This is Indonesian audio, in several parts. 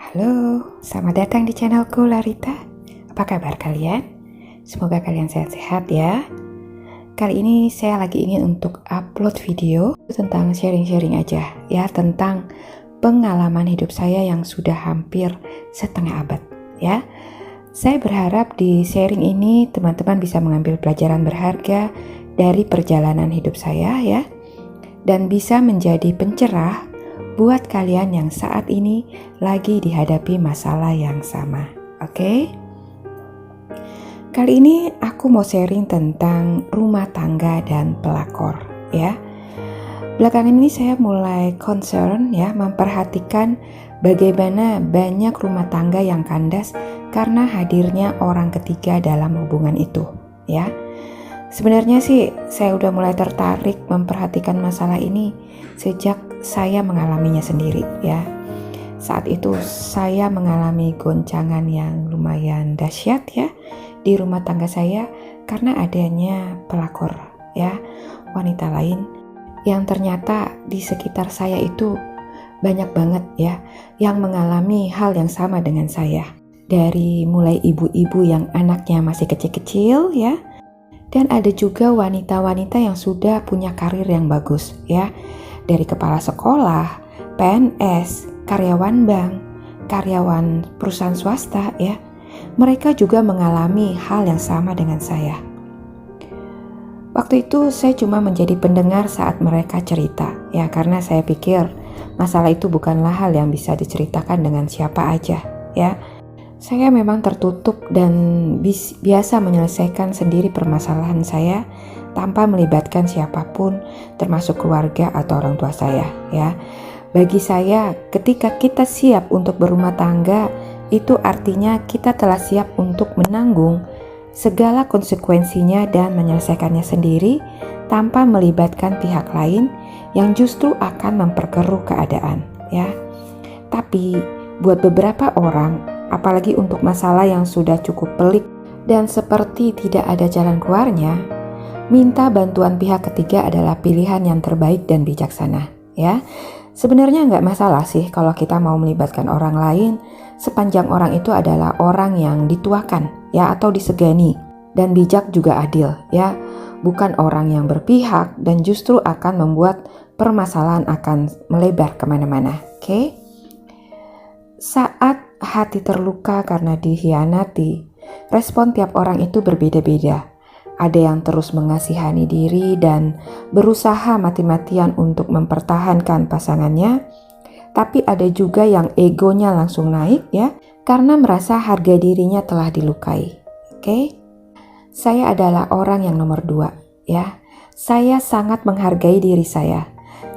Halo, selamat datang di channelku Larita. Apa kabar kalian? Semoga kalian sehat-sehat ya. Kali ini saya lagi ingin untuk upload video tentang sharing-sharing aja ya, tentang pengalaman hidup saya yang sudah hampir setengah abad ya. Saya berharap di sharing ini teman-teman bisa mengambil pelajaran berharga dari perjalanan hidup saya ya, dan bisa menjadi pencerah buat kalian yang saat ini lagi dihadapi masalah yang sama. Oke? Kali ini aku mau sharing tentang rumah tangga dan pelakor ya. Belakangan ini saya mulai concern ya, memperhatikan bagaimana banyak rumah tangga yang kandas karena hadirnya orang ketiga dalam hubungan itu ya. Sebenarnya sih saya udah mulai tertarik memperhatikan masalah ini sejak saya mengalaminya sendiri ya. Saat itu saya mengalami goncangan yang lumayan dahsyat ya di rumah tangga saya karena adanya pelakor ya, wanita lain yang ternyata di sekitar saya itu banyak banget ya yang mengalami hal yang sama dengan saya. Dari mulai ibu-ibu yang anaknya masih kecil-kecil ya, dan ada juga wanita-wanita yang sudah punya karir yang bagus ya. Dari kepala sekolah, PNS, karyawan bank, karyawan perusahaan swasta ya. Mereka juga mengalami hal yang sama dengan saya. Waktu itu saya cuma menjadi pendengar saat mereka cerita ya, karena saya pikir masalah itu bukanlah hal yang bisa diceritakan dengan siapa aja ya. Saya memang tertutup dan biasa menyelesaikan sendiri permasalahan saya tanpa melibatkan siapapun, termasuk keluarga atau orang tua saya ya. Bagi saya, ketika kita siap untuk berumah tangga, itu artinya kita telah siap untuk menanggung segala konsekuensinya dan menyelesaikannya sendiri tanpa melibatkan pihak lain yang justru akan memperkeruh keadaan ya. Tapi buat beberapa orang, apalagi untuk masalah yang sudah cukup pelik dan seperti tidak ada jalan keluarnya, minta bantuan pihak ketiga adalah pilihan yang terbaik dan bijaksana ya. Sebenarnya nggak masalah sih kalau kita mau melibatkan orang lain sepanjang orang itu adalah orang yang dituakan ya atau disegani, dan bijak juga adil ya, bukan orang yang berpihak dan justru akan membuat permasalahan akan melebar kemana-mana. Oke? Saat hati terluka karena dikhianati, respon tiap orang itu berbeda-beda. Ada yang terus mengasihani diri dan berusaha mati-matian untuk mempertahankan pasangannya, tapi ada juga yang egonya langsung naik ya, karena merasa harga dirinya telah dilukai. Oke? Saya adalah orang yang nomor 2 ya. Saya sangat menghargai diri saya.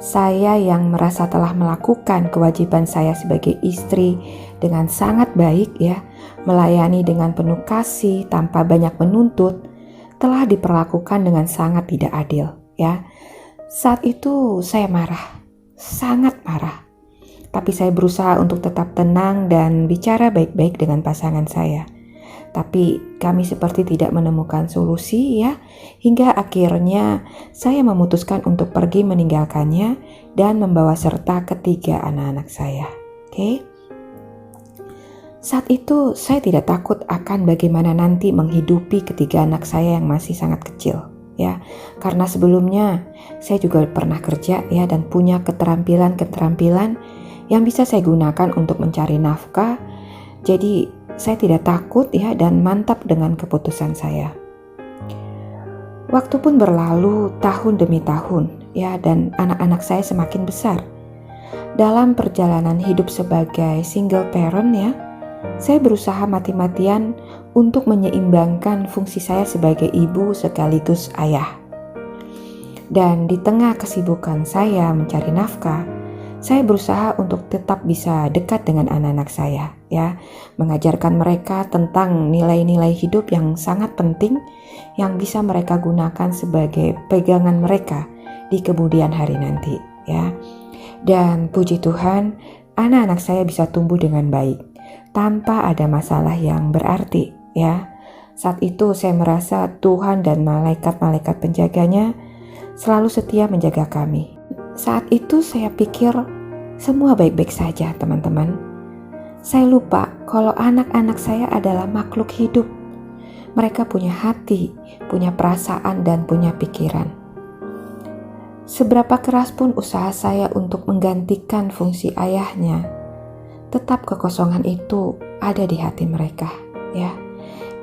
Saya yang merasa telah melakukan kewajiban saya sebagai istri dengan sangat baik ya, melayani dengan penuh kasih tanpa banyak menuntut, telah diperlakukan dengan sangat tidak adil ya. Saat itu saya marah, sangat marah. Tapi saya berusaha untuk tetap tenang dan bicara baik-baik dengan pasangan saya. Tapi kami seperti tidak menemukan solusi ya, hingga akhirnya saya memutuskan untuk pergi meninggalkannya dan membawa serta ketiga anak-anak saya. Oke? Saat itu saya tidak takut akan bagaimana nanti menghidupi ketiga anak saya yang masih sangat kecil ya. Karena sebelumnya saya juga pernah kerja ya dan punya keterampilan-keterampilan yang bisa saya gunakan untuk mencari nafkah. Jadi saya tidak takut ya dan mantap dengan keputusan saya. Waktu pun berlalu tahun demi tahun ya, dan anak-anak saya semakin besar. Dalam perjalanan hidup sebagai single parent ya, saya berusaha mati-matian untuk menyeimbangkan fungsi saya sebagai ibu sekaligus ayah. Dan di tengah kesibukan saya mencari nafkah, saya berusaha untuk tetap bisa dekat dengan anak-anak saya ya, mengajarkan mereka tentang nilai-nilai hidup yang sangat penting yang bisa mereka gunakan sebagai pegangan mereka di kemudian hari nanti ya. Dan puji Tuhan, anak-anak saya bisa tumbuh dengan baik tanpa ada masalah yang berarti ya. Saat itu saya merasa Tuhan dan malaikat-malaikat penjaganya selalu setia menjaga kami. Saat itu saya pikir semua baik-baik saja teman-teman. Saya lupa kalau anak-anak saya adalah makhluk hidup. Mereka punya hati, punya perasaan, dan punya pikiran. Seberapa keras pun usaha saya untuk menggantikan fungsi ayahnya, tetap kekosongan itu ada di hati mereka, ya.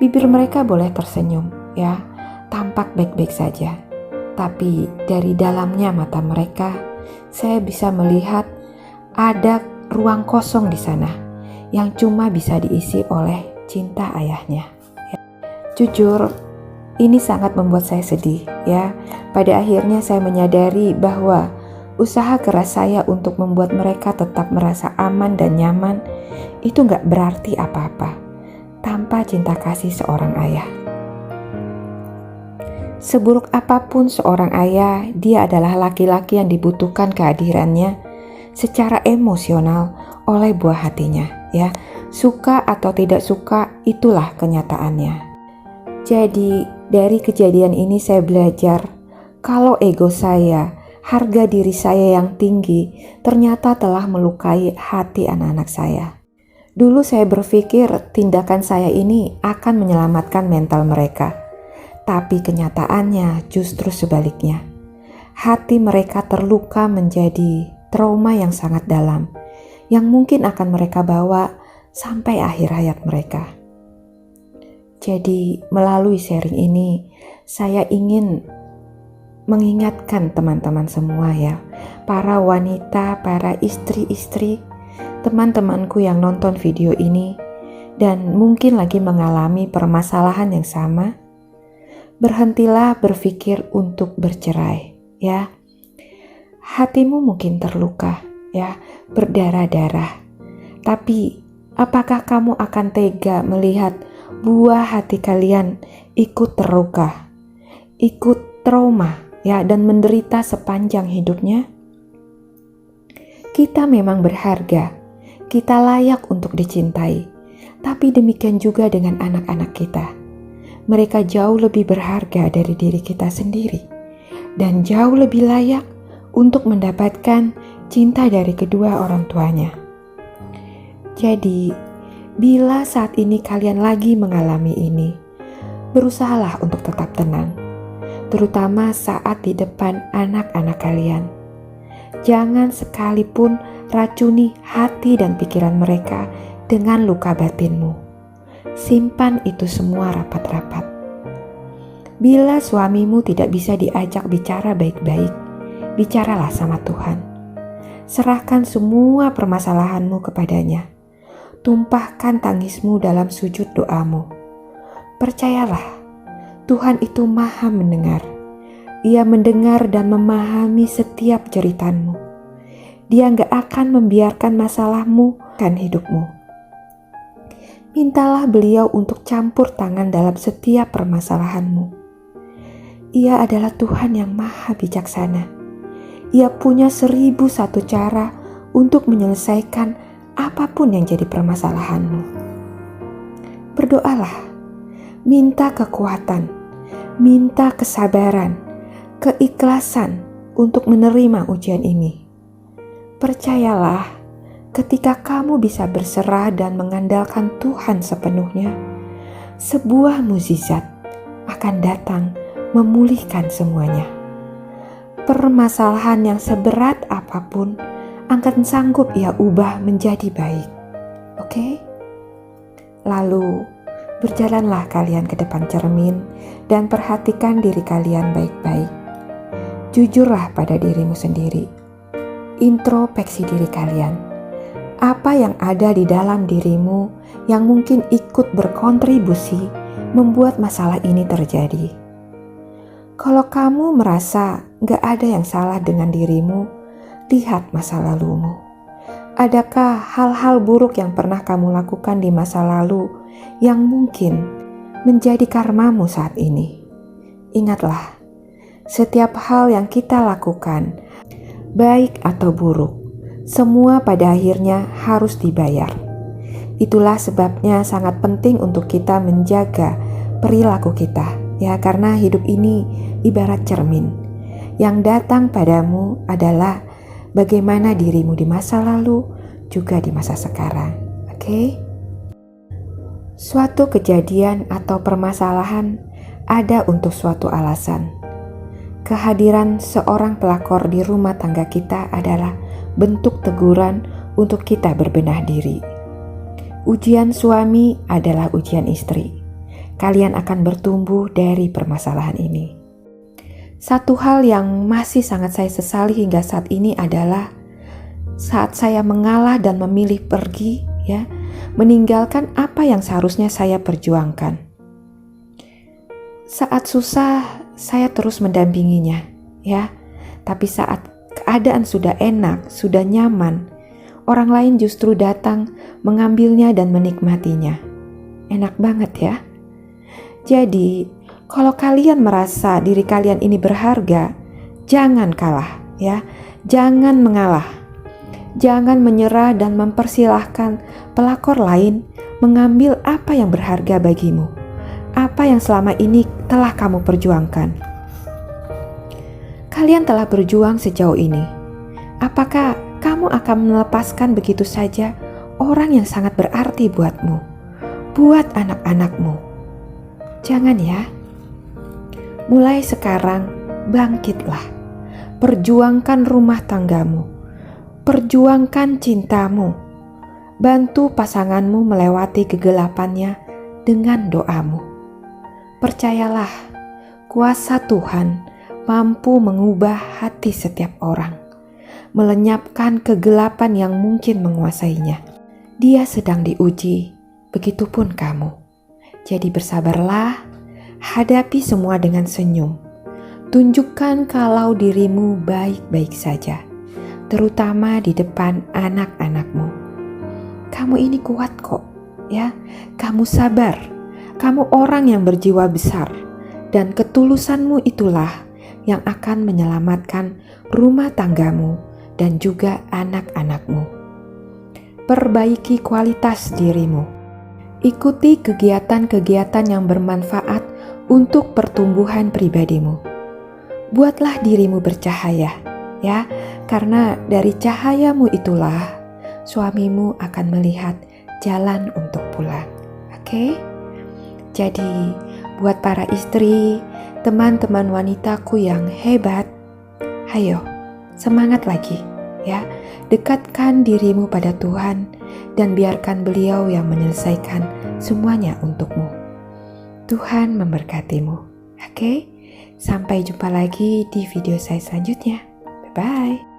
Bibir mereka boleh tersenyum, ya, tampak baik-baik saja. Tapi dari dalamnya mata mereka, saya bisa melihat ada ruang kosong di sana yang cuma bisa diisi oleh cinta ayahnya. Jujur, ini sangat membuat saya sedih, ya. Pada akhirnya saya menyadari bahwa usaha keras saya untuk membuat mereka tetap merasa aman dan nyaman itu gak berarti apa-apa tanpa cinta kasih seorang ayah. Seburuk apapun seorang ayah, dia adalah laki-laki yang dibutuhkan kehadirannya secara emosional oleh buah hatinya, ya. Suka atau tidak suka, itulah kenyataannya. Jadi, dari kejadian ini saya belajar kalau ego saya, harga diri saya yang tinggi ternyata telah melukai hati anak-anak saya. Dulu saya berpikir tindakan saya ini akan menyelamatkan mental mereka. Tapi kenyataannya justru sebaliknya. Hati mereka terluka menjadi trauma yang sangat dalam, yang mungkin akan mereka bawa sampai akhir hayat mereka. Jadi melalui sharing ini, saya ingin mengingatkan teman-teman semua, ya, para wanita, para istri-istri, teman-temanku yang nonton video ini dan mungkin lagi mengalami permasalahan yang sama. Berhentilah berpikir untuk bercerai, ya. Hatimu mungkin terluka, ya, berdarah-darah. Tapi apakah kamu akan tega melihat buah hati kalian ikut terluka, ikut trauma, ya, dan menderita sepanjang hidupnya? Kita memang berharga, kita layak untuk dicintai, tapi demikian juga dengan anak-anak kita. Mereka jauh lebih berharga dari diri kita sendiri dan jauh lebih layak untuk mendapatkan cinta dari kedua orang tuanya. Jadi, bila saat ini kalian lagi mengalami ini, berusahalah untuk tetap tenang, terutama saat di depan anak-anak kalian. Jangan sekalipun racuni hati dan pikiran mereka dengan luka batinmu. Simpan itu semua rapat-rapat. Bila suamimu tidak bisa diajak bicara baik-baik, bicaralah sama Tuhan. Serahkan semua permasalahanmu kepadanya. Tumpahkan tangismu dalam sujud doamu. Percayalah, Tuhan itu Maha mendengar. Ia mendengar dan memahami setiap jeritanmu. Dia gak akan membiarkan masalahmu kan hidupmu. Mintalah beliau untuk campur tangan dalam setiap permasalahanmu. Ia adalah Tuhan yang Maha Bijaksana. Ia punya 1001 cara untuk menyelesaikan apapun yang jadi permasalahanmu. Berdoalah, minta kekuatan, minta kesabaran, keikhlasan untuk menerima ujian ini. Percayalah, ketika kamu bisa berserah dan mengandalkan Tuhan sepenuhnya, sebuah mukjizat akan datang memulihkan semuanya. Permasalahan yang seberat apapun akan sanggup Ia ubah menjadi baik. Oke? Lalu, berjalanlah kalian ke depan cermin dan perhatikan diri kalian baik-baik. Jujurlah pada dirimu sendiri. Introspeksi diri kalian. Apa yang ada di dalam dirimu yang mungkin ikut berkontribusi membuat masalah ini terjadi? Kalau kamu merasa gak ada yang salah dengan dirimu, lihat masa lalumu. Adakah hal-hal buruk yang pernah kamu lakukan di masa lalu yang mungkin menjadi karmamu saat ini? Ingatlah, setiap hal yang kita lakukan, baik atau buruk, semua pada akhirnya harus dibayar. Itulah sebabnya sangat penting untuk kita menjaga perilaku kita, ya, karena hidup ini ibarat cermin. Yang datang padamu adalah bagaimana dirimu di masa lalu juga di masa sekarang. Oke? Suatu kejadian atau permasalahan ada untuk suatu alasan. Kehadiran seorang pelakor di rumah tangga kita adalah bentuk teguran untuk kita berbenah diri. Ujian suami adalah ujian istri. Kalian akan bertumbuh dari permasalahan ini. Satu hal yang masih sangat saya sesali hingga saat ini adalah saat saya mengalah dan memilih pergi, meninggalkan apa yang seharusnya saya perjuangkan. Saat susah, saya terus mendampinginya, Tapi saat keadaan sudah enak, sudah nyaman, orang lain justru datang mengambilnya dan menikmatinya. Enak banget ya. Jadi, kalau kalian merasa diri kalian ini berharga, jangan kalah, Jangan mengalah. Jangan menyerah dan mempersilahkan pelakor lain mengambil apa yang berharga bagimu. Apa yang selama ini telah kamu perjuangkan. Kalian telah berjuang sejauh ini. Apakah kamu akan melepaskan begitu saja orang yang sangat berarti buatmu, buat anak-anakmu? Jangan ya. Mulai sekarang bangkitlah. Perjuangkan rumah tanggamu. Perjuangkan cintamu. Bantu pasanganmu melewati kegelapannya dengan doamu. Percayalah, kuasa Tuhan mampu mengubah hati setiap orang, melenyapkan kegelapan yang mungkin menguasainya. Dia sedang diuji, begitupun kamu. Jadi bersabarlah, hadapi semua dengan senyum. Tunjukkan kalau dirimu baik-baik saja, terutama di depan anak-anakmu. Kamu ini kuat kok, Kamu sabar, kamu orang yang berjiwa besar, dan ketulusanmu itulah yang akan menyelamatkan rumah tanggamu dan juga anak-anakmu. Perbaiki kualitas dirimu. Ikuti kegiatan-kegiatan yang bermanfaat untuk pertumbuhan pribadimu. Buatlah dirimu bercahaya, karena dari cahayamu itulah suamimu akan melihat jalan untuk pulang. Oke? Jadi, buat para istri, teman-teman wanitaku yang hebat, ayo, semangat lagi, Dekatkan dirimu pada Tuhan dan biarkan Beliau yang menyelesaikan semuanya untukmu. Tuhan memberkatimu. Oke? Sampai jumpa lagi di video saya selanjutnya. Bye-bye.